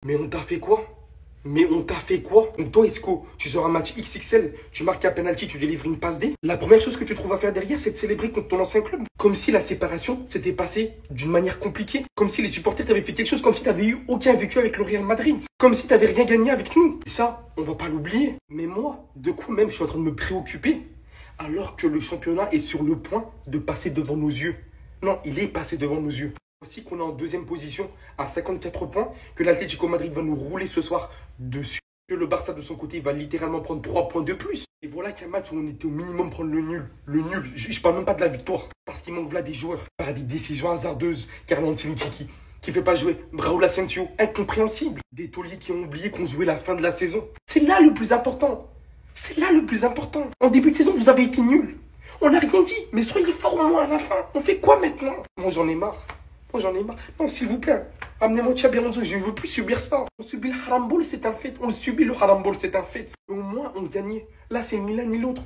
Mais on t'a fait quoi? Mais on t'a fait quoi? Donc toi, Isco, tu sors un match XXL, tu marques un penalty, tu délivres une passe D. La première chose que tu trouves à faire derrière, c'est de célébrer contre ton ancien club. Comme si la séparation s'était passée d'une manière compliquée. Comme si les supporters t'avaient fait quelque chose, comme si t'avais eu aucun vécu avec le Real Madrid. Comme si t'avais rien gagné avec nous. Et ça, on va pas l'oublier. Mais moi, de quoi même je suis en train de me préoccuper alors que le championnat est sur le point de passer devant nos yeux. Non, il est passé devant nos yeux. Aussi qu'on est en deuxième position à 54 points, que l'Atlético Madrid va nous rouler ce soir dessus, que le Barça de son côté va littéralement prendre 3 points de plus. Et voilà qu'un match où on était au minimum prendre le nul. Le nul, je parle même pas de la victoire, parce qu'il manque là des joueurs, par des décisions hasardeuses. Carlo Ancelotti qui fait pas jouer Raúl Asensio, incompréhensible. Des tauliers qui ont oublié qu'on jouait la fin de la saison. C'est là le plus important. C'est là le plus important. En début de saison, vous avez été nuls. On n'a rien dit, mais soyez forts au moins à la fin. On fait quoi maintenant? Moi j'en ai marre. Moi j'en ai marre. Non, s'il vous plaît, amenez-moi Xabi Alonso, je ne veux plus subir ça. On subit le haram ball, c'est un fait. On subit le haram ball, c'est un fait. Au moins on gagnait. Là, c'est ni l'un ni l'autre.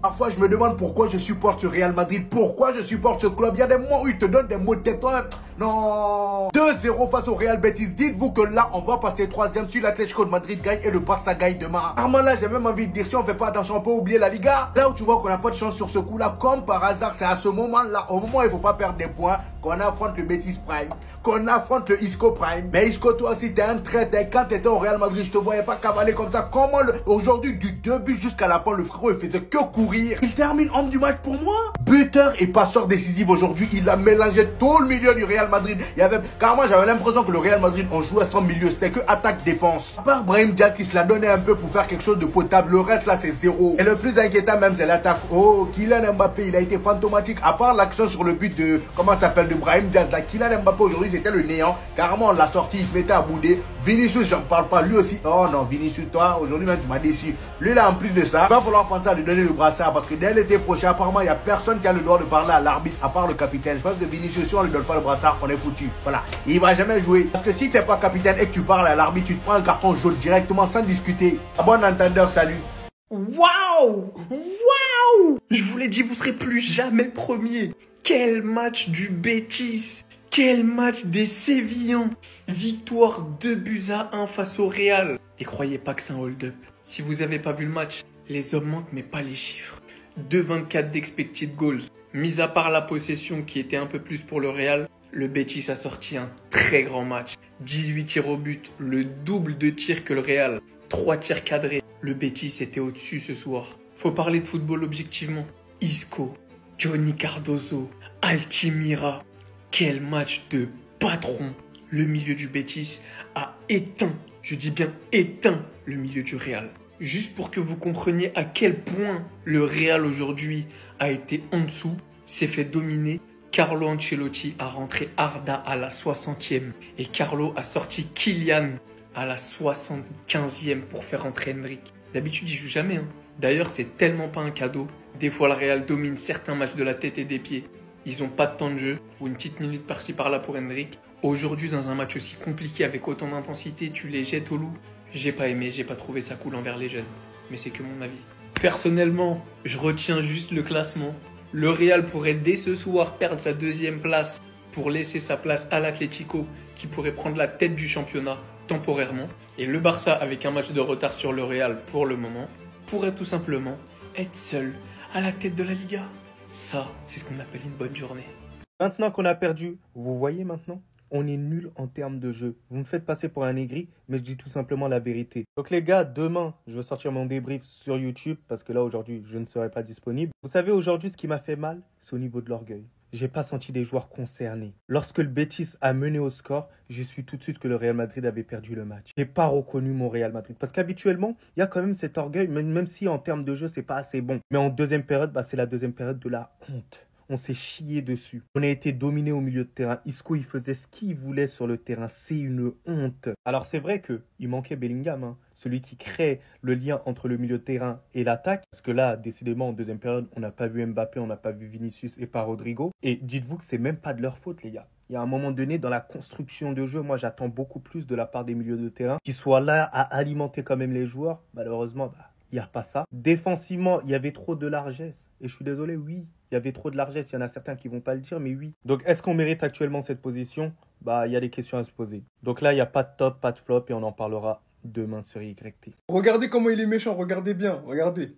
Parfois, je me demande pourquoi je supporte ce Real Madrid, pourquoi je supporte ce club. Il y a des moments où ils te donnent des mots de tête. Non. 2-0 face au Real Betis. Dites-vous que là, on va passer troisième si l'Atlético de Madrid gagne et le Barça gagne demain. Armand, là, j'ai même envie de dire, si on fait pas attention, on peut oublier la Liga. Là où tu vois qu'on n'a pas de chance sur ce coup-là, comme par hasard, c'est à ce moment-là, au moment où il faut pas perdre des points, qu'on affronte le Betis Prime, qu'on affronte le Isco Prime. Mais Isco, toi aussi, t'es un traître. Quand t'étais au Real Madrid, je te voyais pas cavaler comme ça. Comment aujourd'hui, du début jusqu'à la fin, le frérot, il faisait que courir. Il termine homme du match pour moi. Buteur et passeur décisif aujourd'hui. Il a mélangé tout le milieu du Real Madrid. Il y avait, carrément, j'avais l'impression que le Real Madrid, on jouait sans milieu. C'était que attaque-défense. À part Brahim Diaz qui se l'a donné un peu pour faire quelque chose de potable. Le reste, là, c'est zéro. Et le plus inquiétant même, c'est l'attaque. Oh, Kylian Mbappé, il a été fantomatique. À part l'action sur le but de, comment ça s'appelle, de Brahim Diaz. Là, Kylian Mbappé aujourd'hui, c'était le néant. Carrément, on l'a sorti, il se mettait à bouder. Vinicius, j'en parle pas. Lui aussi. Oh non, Vinicius, toi, aujourd'hui même, tu m'as déçu. Lui, là, en plus de ça, il va falloir penser à lui donner le brassard. Parce que dès l'été prochain, apparemment, il n'y a personne qui a le droit de parler à l'arbitre, à part le capitaine. Je pense que Vinicius, si on ne lui donne pas le brassard, on est foutu. Voilà. Il va jamais jouer. Parce que si t'es pas capitaine et que tu parles à l'arbitre, tu te prends un carton jaune directement sans discuter. À bon entendeur, salut. Waouh! Waouh! Je vous l'ai dit, vous serez plus jamais premier. Quel match du Betis! Quel match des Sévillans! Victoire 2-1 face au Real. Et croyez pas que c'est un hold-up. Si vous avez pas vu le match, les hommes manquent mais pas les chiffres. 2,24 d'expected goals. Mis à part la possession qui était un peu plus pour le Real, le Betis a sorti un très grand match. 18 tirs au but, le double de tirs que le Real. 3 tirs cadrés. Le Betis était au-dessus ce soir. Faut parler de football objectivement. Isco, Johnny Cardozo, Altimira. Quel match de patron. Le milieu du Betis a éteint, je dis bien éteint, le milieu du Real. Juste pour que vous compreniez à quel point le Real aujourd'hui a été en dessous, s'est fait dominer. Carlo Ancelotti a rentré Arda à la 60e et Carlo a sorti Kylian à la 75e pour faire rentrer Endrick. D'habitude, il joue jamais. D'ailleurs, c'est tellement pas un cadeau. Des fois, le Real domine certains matchs de la tête et des pieds. Ils n'ont pas de temps de jeu ou une petite minute par-ci par-là pour Endrick. Aujourd'hui, dans un match aussi compliqué avec autant d'intensité, tu les jettes au loup. J'ai pas aimé, j'ai pas trouvé ça cool envers les jeunes. Mais c'est que mon avis. Personnellement, je retiens juste le classement. Le Real pourrait dès ce soir perdre sa deuxième place pour laisser sa place à l'Atlético qui pourrait prendre la tête du championnat temporairement. Et le Barça, avec un match de retard sur le Real pour le moment, pourrait tout simplement être seul à la tête de la Liga. Ça, c'est ce qu'on appelle une bonne journée. Maintenant qu'on a perdu, vous voyez maintenant, on est nul en termes de jeu. Vous me faites passer pour un aigri, mais je dis tout simplement la vérité. Donc les gars, demain, je vais sortir mon débrief sur YouTube, parce que là, aujourd'hui, je ne serai pas disponible. Vous savez, aujourd'hui, ce qui m'a fait mal, c'est au niveau de l'orgueil. J'ai pas senti des joueurs concernés. Lorsque le Betis a mené au score, j'ai su tout de suite que le Real Madrid avait perdu le match. J'ai pas reconnu mon Real Madrid. Parce qu'habituellement, il y a quand même cet orgueil, même si en termes de jeu, c'est pas assez bon. Mais en deuxième période, c'est la deuxième période de la honte. On s'est chié dessus. On a été dominé au milieu de terrain. Isco, il faisait ce qu'il voulait sur le terrain. C'est une honte. Alors, c'est vrai qu'il manquait Bellingham, celui qui crée le lien entre le milieu de terrain et l'attaque. Parce que là, décidément, en deuxième période, on n'a pas vu Mbappé, on n'a pas vu Vinicius et pas Rodrigo. Et dites-vous que c'est même pas de leur faute, les gars. Il y a un moment donné, dans la construction de jeu, moi, j'attends beaucoup plus de la part des milieux de terrain qui soient là à alimenter quand même les joueurs. Malheureusement, il n'y a pas ça. Défensivement, il y avait trop de largesse. Et je suis désolé, oui, il y avait trop de largesse. Il y en a certains qui vont pas le dire, mais oui. Donc, est-ce qu'on mérite actuellement cette position? Bah, il y a des questions à se poser. Donc là, il n'y a pas de top, pas de flop, et on en parlera demain sur YT. Regardez comment il est méchant, regardez bien, regardez.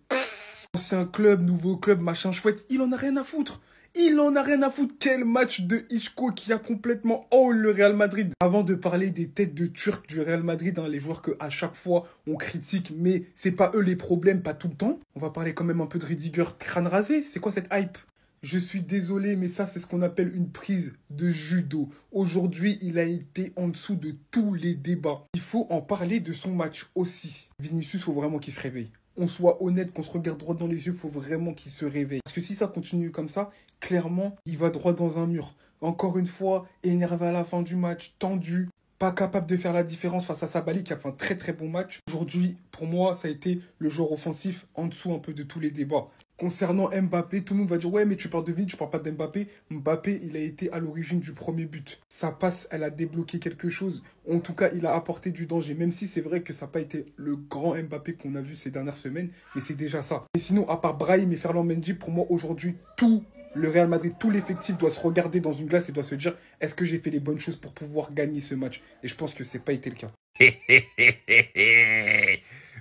Ancien club, nouveau club, machin chouette, il en a rien à foutre. Il en a rien à foutre. Quel match de Isco qui a complètement haul le Real Madrid. Avant de parler des têtes de Turcs du Real Madrid, hein, les joueurs que à chaque fois on critique, mais c'est pas eux les problèmes, pas tout le temps. On va parler quand même un peu de Rudiger crâne rasé. C'est quoi cette hype? Je suis désolé, mais ça, c'est ce qu'on appelle une prise de judo. Aujourd'hui, il a été en dessous de tous les débats. Il faut en parler de son match aussi. Vinicius, faut vraiment qu'il se réveille. On soit honnête, qu'on se regarde droit dans les yeux, faut vraiment qu'il se réveille. Parce que si ça continue comme ça, clairement, il va droit dans un mur. Encore une fois, énervé à la fin du match, tendu, pas capable de faire la différence face à Sabaly qui a fait un très très bon match. Aujourd'hui, pour moi, ça a été le joueur offensif en dessous un peu de tous les débats. Concernant Mbappé, tout le monde va dire « Ouais, mais tu parles de Vinicius, tu parles pas d'Mbappé. » Mbappé, il a été à l'origine du premier but. Sa passe, elle a débloqué quelque chose. En tout cas, il a apporté du danger. Même si c'est vrai que ça n'a pas été le grand Mbappé qu'on a vu ces dernières semaines. Mais c'est déjà ça. Et sinon, à part Brahim et Ferland Mendy, pour moi, aujourd'hui, tout le Real Madrid, tout l'effectif doit se regarder dans une glace et doit se dire « Est-ce que j'ai fait les bonnes choses pour pouvoir gagner ce match ?» Et je pense que c'est pas été le cas.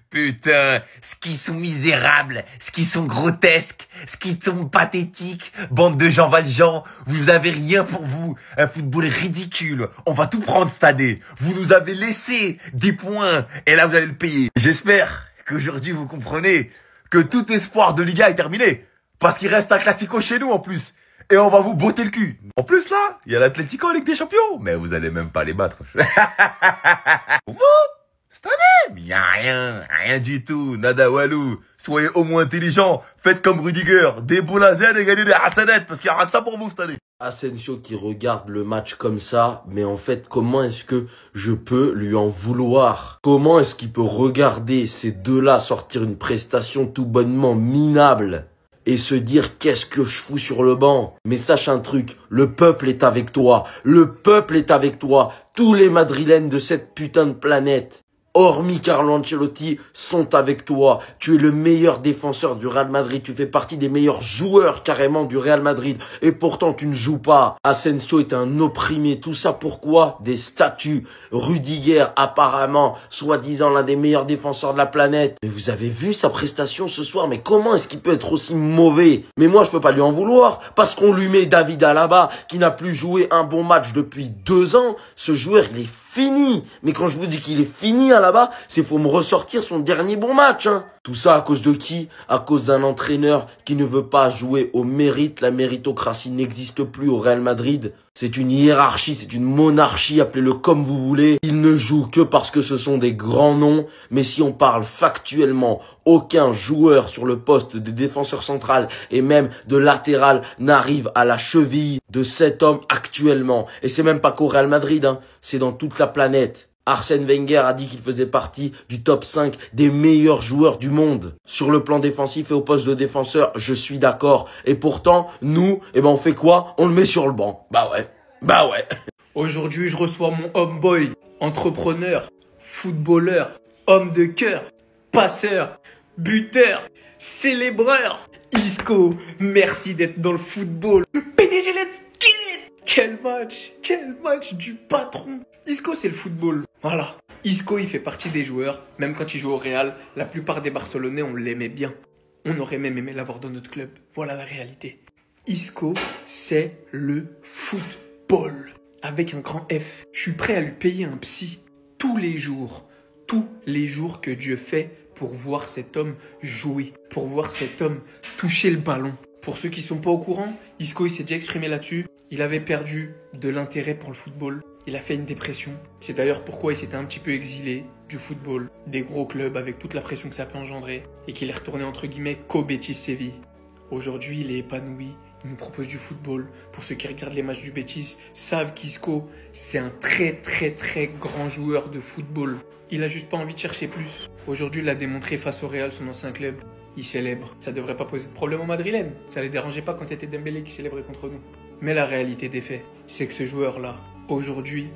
Putain, ce qui sont misérables, ce qui sont grotesques, ce qui sont pathétiques, bande de Jean Valjean, vous avez rien pour vous, un football ridicule, on va tout prendre cette année, vous nous avez laissé des points, et là vous allez le payer. J'espère qu'aujourd'hui vous comprenez que tout espoir de Liga est terminé, parce qu'il reste un classico chez nous en plus, et on va vous botter le cul. En plus là, il y a l'Atlético en Ligue des Champions, mais vous allez même pas les battre. Vous cette année, mais y a rien du tout, nada walou. Soyez au moins intelligents, faites comme Rudiger, des boules à Z et gagnez des Hassanettes, parce qu'il y aura que ça pour vous cette année. Asensio qui regarde le match comme ça, mais en fait, comment est-ce que je peux lui en vouloir? Comment est-ce qu'il peut regarder ces deux-là sortir une prestation tout bonnement minable et se dire qu'est-ce que je fous sur le banc? Mais sache un truc, le peuple est avec toi, le peuple est avec toi, tous les Madrilènes de cette putain de planète, hormis Carlo Ancelotti, sont avec toi. Tu es le meilleur défenseur du Real Madrid. Tu fais partie des meilleurs joueurs carrément du Real Madrid. Et pourtant, tu ne joues pas. Asensio est un opprimé. Tout ça pourquoi? Des statuts. Rudiger, apparemment, soi-disant l'un des meilleurs défenseurs de la planète. Mais vous avez vu sa prestation ce soir? Mais comment est-ce qu'il peut être aussi mauvais? Mais moi, je peux pas lui en vouloir. Parce qu'on lui met David Alaba, qui n'a plus joué un bon match depuis 2 ans. Ce joueur, il est fini. Mais quand je vous dis qu'il est fini là-bas, c'est faut me ressortir son dernier bon match. Hein. Tout ça à cause de qui? À cause d'un entraîneur qui ne veut pas jouer au mérite. La méritocratie n'existe plus au Real Madrid. C'est une hiérarchie, c'est une monarchie, appelez-le comme vous voulez. Il ne joue que parce que ce sont des grands noms. Mais si on parle factuellement, aucun joueur sur le poste de défenseur central et même de latéral n'arrive à la cheville de cet homme actuellement. Et c'est même pas qu'au Real Madrid, hein. C'est dans toute la planète. Arsène Wenger a dit qu'il faisait partie du top 5 des meilleurs joueurs du monde. Sur le plan défensif et au poste de défenseur, je suis d'accord. Et pourtant, nous, on fait quoi? On le met sur le banc. Bah ouais. Aujourd'hui, je reçois mon homeboy, entrepreneur, footballeur, homme de cœur, passeur, buteur, célébreur. Isco, merci d'être dans le football. PDG, let's get it! Quel match du patron. Isco, c'est le football. Voilà. Isco, il fait partie des joueurs, même quand il joue au Real, la plupart des Barcelonais, on l'aimait bien. On aurait même aimé l'avoir dans notre club. Voilà la réalité. Isco, c'est le football. Avec un grand F. Je suis prêt à lui payer un psy tous les jours que Dieu fait pour voir cet homme jouer, pour voir cet homme toucher le ballon. Pour ceux qui ne sont pas au courant, Isco il s'est déjà exprimé là-dessus. Il avait perdu de l'intérêt pour le football. Il a fait une dépression. C'est d'ailleurs pourquoi il s'était un petit peu exilé du football, des gros clubs avec toute la pression que ça peut engendrer et qu'il est retourné entre guillemets qu'au Betis Séville. Aujourd'hui, il est épanoui. Il nous propose du football. Pour ceux qui regardent les matchs du Betis, savent qu'Isco, c'est un très grand joueur de football. Il a juste pas envie de chercher plus. Aujourd'hui, il a démontré face au Real, son ancien club. Il célèbre. Ça devrait pas poser de problème aux Madrilènes. Ça les dérangeait pas quand c'était Dembélé qui célébrait contre nous. Mais la réalité des faits, c'est que ce joueur-là, aujourd'hui,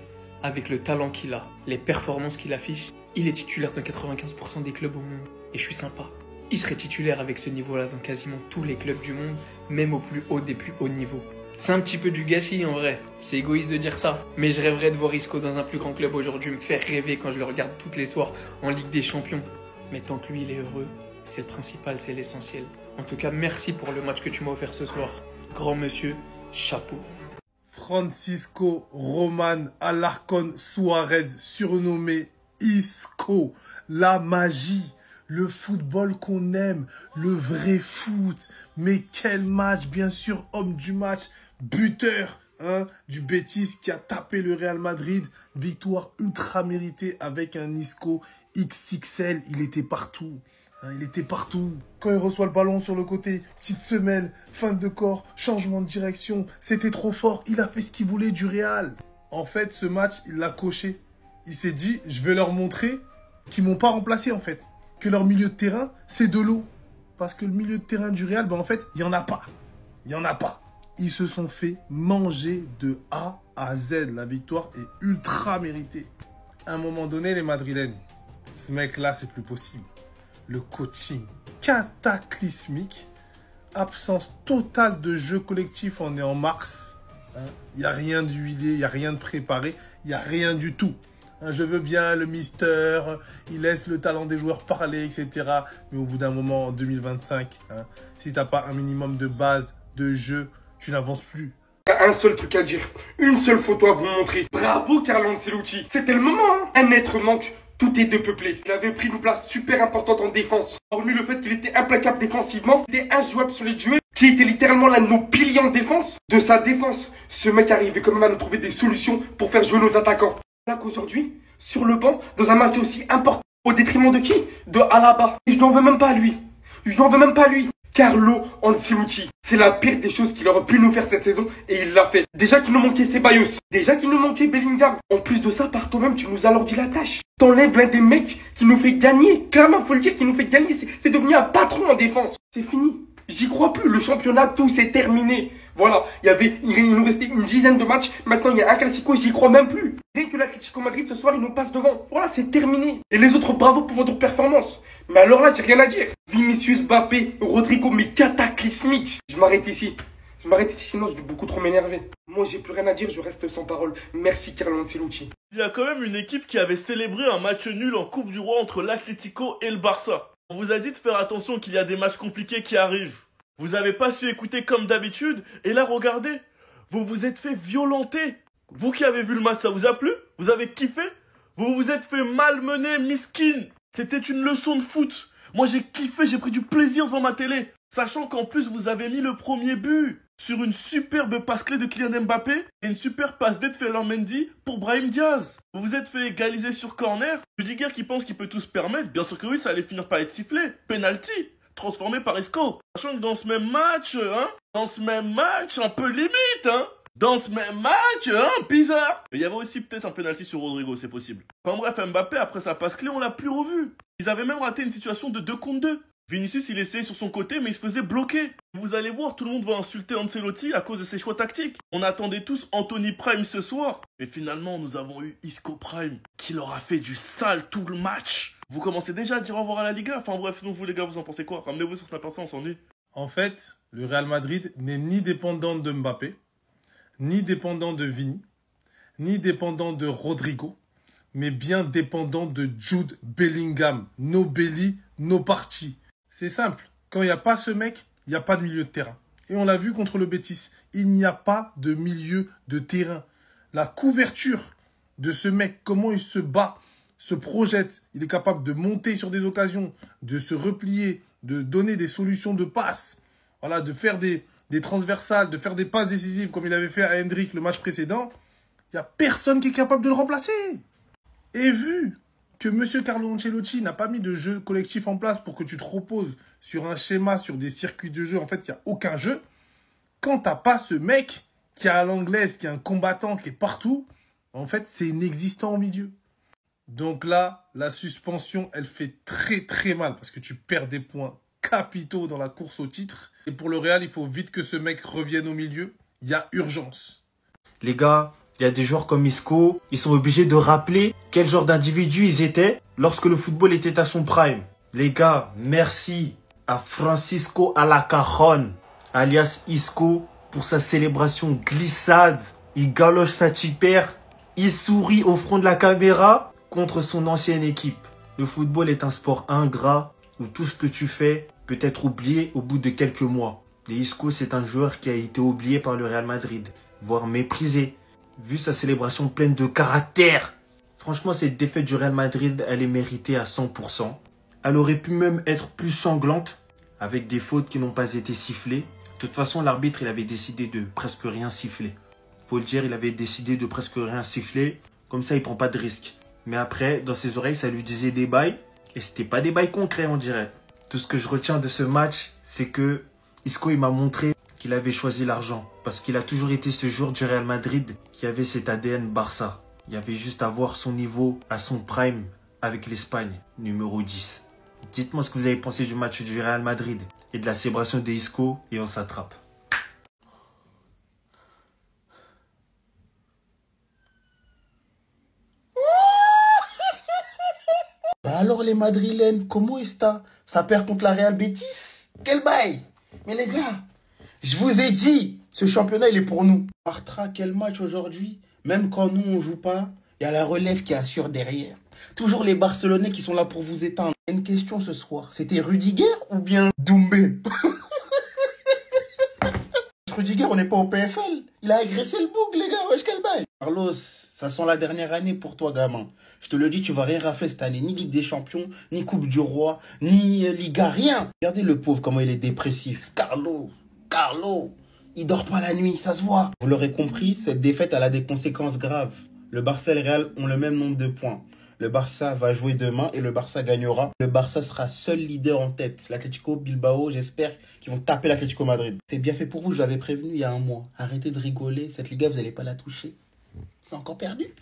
avec le talent qu'il a, les performances qu'il affiche, il est titulaire dans 95% des clubs au monde. Et je suis sympa. il serait titulaire avec ce niveau-là dans quasiment tous les clubs du monde, même au plus haut des plus hauts niveaux. C'est un petit peu du gâchis en vrai, c'est égoïste de dire ça. Mais je rêverais de voir Isco dans un plus grand club aujourd'hui me faire rêver quand je le regarde toutes les soirs en Ligue des Champions. Mais tant que lui il est heureux, c'est le principal, c'est l'essentiel. En tout cas, merci pour le match que tu m'as offert ce soir. Grand monsieur, chapeau. Francisco Roman Alarcón Suárez, surnommé Isco, la magie, le football qu'on aime, le vrai foot. Mais quel match, bien sûr, homme du match, buteur du Betis qui a tapé le Real Madrid. Victoire ultra méritée avec un Isco XXL, il était partout. Il était partout. Quand il reçoit le ballon sur le côté, petite semelle, fin de corps, changement de direction. C'était trop fort. Il a fait ce qu'il voulait du Real. En fait, ce match, il l'a coché. Il s'est dit, je vais leur montrer qu'ils m'ont pas remplacé en fait. Que leur milieu de terrain, c'est de l'eau. Parce que le milieu de terrain du Real, ben en fait, il n'y en a pas. Il n'y en a pas. Ils se sont fait manger de A à Z. La victoire est ultra méritée. À un moment donné, les Madrilènes, ce mec-là, c'est plus possible. Le coaching cataclysmique, absence totale de jeu collectif, on est en mars. Il n'y a rien d'huilé, il n'y a rien de préparé, il n'y a rien du tout. Je veux bien le mister, il laisse le talent des joueurs parler, etc. Mais au bout d'un moment, en 2025, si tu n'as pas un minimum de base de jeu, tu n'avances plus. Il y a un seul truc à dire, une seule photo à vous montrer. Bravo Carlo Ancelotti, c'était le moment. Un être manque. Tout est dépeuplé. Il avait pris une place super importante en défense. Hormis le fait qu'il était implacable défensivement, il était injouable sur les duels, qui était littéralement l'un de nos piliers en défense. De sa défense, ce mec arrivait quand même à nous trouver des solutions pour faire jouer nos attaquants. Là qu'aujourd'hui, sur le banc, dans un match aussi important, au détriment de qui? De Alaba. Et je n'en veux même pas à lui. Je n'en veux même pas à lui. Carlo Ancelotti. C'est la pire des choses qu'il aurait pu nous faire cette saison et il l'a fait. Déjà qu'il nous manquait Ceballos. Déjà qu'il nous manquait Bellingham. En plus de ça, par toi-même, tu nous alourdis la tâche. T'enlèves l'un des mecs qui nous fait gagner. Clairement, faut le dire, qui nous fait gagner. C'est devenu un patron en défense. C'est fini. J'y crois plus. Le championnat, tout s'est terminé. Voilà. Il nous restait une dizaine de matchs. Maintenant, il y a un classico. J'y crois même plus. Rien que l'Atlético Madrid, ce soir, ils nous passent devant. Voilà, c'est terminé. Et les autres, bravo pour votre performance. Mais alors là, j'ai rien à dire. Vinicius, Mbappé, Rodrigo, mais cataclysmique. Je m'arrête ici. Je m'arrête ici, sinon je vais beaucoup trop m'énerver. Moi, j'ai plus rien à dire, je reste sans parole. Merci Carlo Ancelotti. Il y a quand même une équipe qui avait célébré un match nul en Coupe du Roi entre l'Atlético et le Barça. On vous a dit de faire attention qu'il y a des matchs compliqués qui arrivent. Vous n'avez pas su écouter comme d'habitude. Et là, regardez, vous vous êtes fait violenter. Vous qui avez vu le match, ça vous a plu? Vous avez kiffé? Vous vous êtes fait malmener, miskin. C'était une leçon de foot. Moi, j'ai kiffé, j'ai pris du plaisir devant ma télé. Sachant qu'en plus, vous avez mis le premier but sur une superbe passe clé de Kylian Mbappé et une super passe d'aide de Ferland Mendy pour Brahim Diaz. Vous vous êtes fait égaliser sur corner. Rudiger qui pense qu'il peut tout se permettre. Bien sûr que oui, ça allait finir par être sifflé. Penalty, transformé par Isco. Sachant que dans ce même match, un peu limite, dans ce même match, bizarre. Mais il y avait aussi peut-être un penalty sur Rodrigo, c'est possible. Enfin bref, Mbappé, après sa passe clé, on l'a plus revu. Ils avaient même raté une situation de 2 contre 2. Vinicius, il essayait sur son côté, mais il se faisait bloquer. Vous allez voir, tout le monde va insulter Ancelotti à cause de ses choix tactiques. On attendait tous Anthony Prime ce soir. Mais finalement, nous avons eu Isco Prime, qui leur a fait du sale tout le match. Vous commencez déjà à dire au revoir à la Liga. Enfin bref, sinon vous les gars, vous en pensez quoi? Ramenez-vous sur Snapper, on s'ennuie. En fait, le Real Madrid n'est ni dépendant de Mbappé, ni dépendant de Vini, ni dépendant de Rodrigo, mais bien dépendant de Jude Bellingham. No belly, no party. C'est simple. Quand il n'y a pas ce mec, il n'y a pas de milieu de terrain. Et on l'a vu contre le Betis. Il n'y a pas de milieu de terrain. La couverture de ce mec, comment il se bat, se projette. Il est capable de monter sur des occasions, de se replier, de donner des solutions de passe. Voilà, de faire des transversales, de faire des passes décisives comme il avait fait à Hendrick le match précédent. Il n'y a personne qui est capable de le remplacer. Et vu que M. Carlo Ancelotti n'a pas mis de jeu collectif en place pour que tu te reposes sur un schéma, sur des circuits de jeu, en fait, il n'y a aucun jeu. Quand tu n'as pas ce mec qui est à l'anglaise, qui est un combattant, qui est partout, en fait, c'est inexistant au milieu. Donc là, la suspension, elle fait très très mal parce que tu perds des points capitaux dans la course au titre. Et pour le Real, il faut vite que ce mec revienne au milieu. Il y a urgence. Les gars, il y a des joueurs comme Isco, ils sont obligés de rappeler quel genre d'individus ils étaient lorsque le football était à son prime. Les gars, merci. à Francisco Alacajon, alias Isco, pour sa célébration glissade. Il galoche sa tipère, il sourit au front de la caméra contre son ancienne équipe. Le football est un sport ingrat où tout ce que tu fais peut être oublié au bout de quelques mois. Et Isco, c'est un joueur qui a été oublié par le Real Madrid, voire méprisé, vu sa célébration pleine de caractère. Franchement, cette défaite du Real Madrid, elle est méritée à 100%. Elle aurait pu même être plus sanglante, avec des fautes qui n'ont pas été sifflées. De toute façon, l'arbitre, il avait décidé de presque rien siffler. Faut le dire, il avait décidé de presque rien siffler. Comme ça, il prend pas de risque. Mais après, dans ses oreilles, ça lui disait des bails. Et c'était pas des bails concrets, on dirait. Tout ce que je retiens de ce match, c'est que Isco, il m'a montré qu'il avait choisi l'argent. Parce qu'il a toujours été ce joueur du Real Madrid qui avait cet ADN Barça. Il y avait juste à voir son niveau à son prime avec l'Espagne, numéro 10. Dites-moi ce que vous avez pensé du match du Real Madrid et de la célébration de Isco et on s'attrape. Bah alors les Madrilènes, comment est-ce que ça perd contre la Real Betis? Quel bail! Mais les gars, je vous ai dit, ce championnat il est pour nous. Bartra, quel match aujourd'hui? Même quand nous on joue pas, il y a la relève qui assure derrière. Toujours les Barcelonais qui sont là pour vous éteindre. Une question ce soir, c'était Rudiger ou bien Doumbé? Rudiger, on n'est pas au PFL. Il a agressé le bouc, les gars. Wesh, quel bail. Carlos, ça sent la dernière année pour toi, gamin. Je te le dis, tu vas rien rafler cette année. Ni Ligue des Champions, ni Coupe du Roi, ni Liga, rien. Regardez le pauvre, comment il est dépressif. Carlo, il dort pas la nuit, ça se voit. Vous l'aurez compris, cette défaite, elle a des conséquences graves. Le Barça et le Real ont le même nombre de points. Le Barça va jouer demain et le Barça gagnera. Le Barça sera seul leader en tête. L'Atlético Bilbao, j'espère qu'ils vont taper l'Atlético Madrid. C'est bien fait pour vous, je l'avais prévenu il y a un mois. Arrêtez de rigoler, cette Liga, vous n'allez pas la toucher. C'est encore perdu.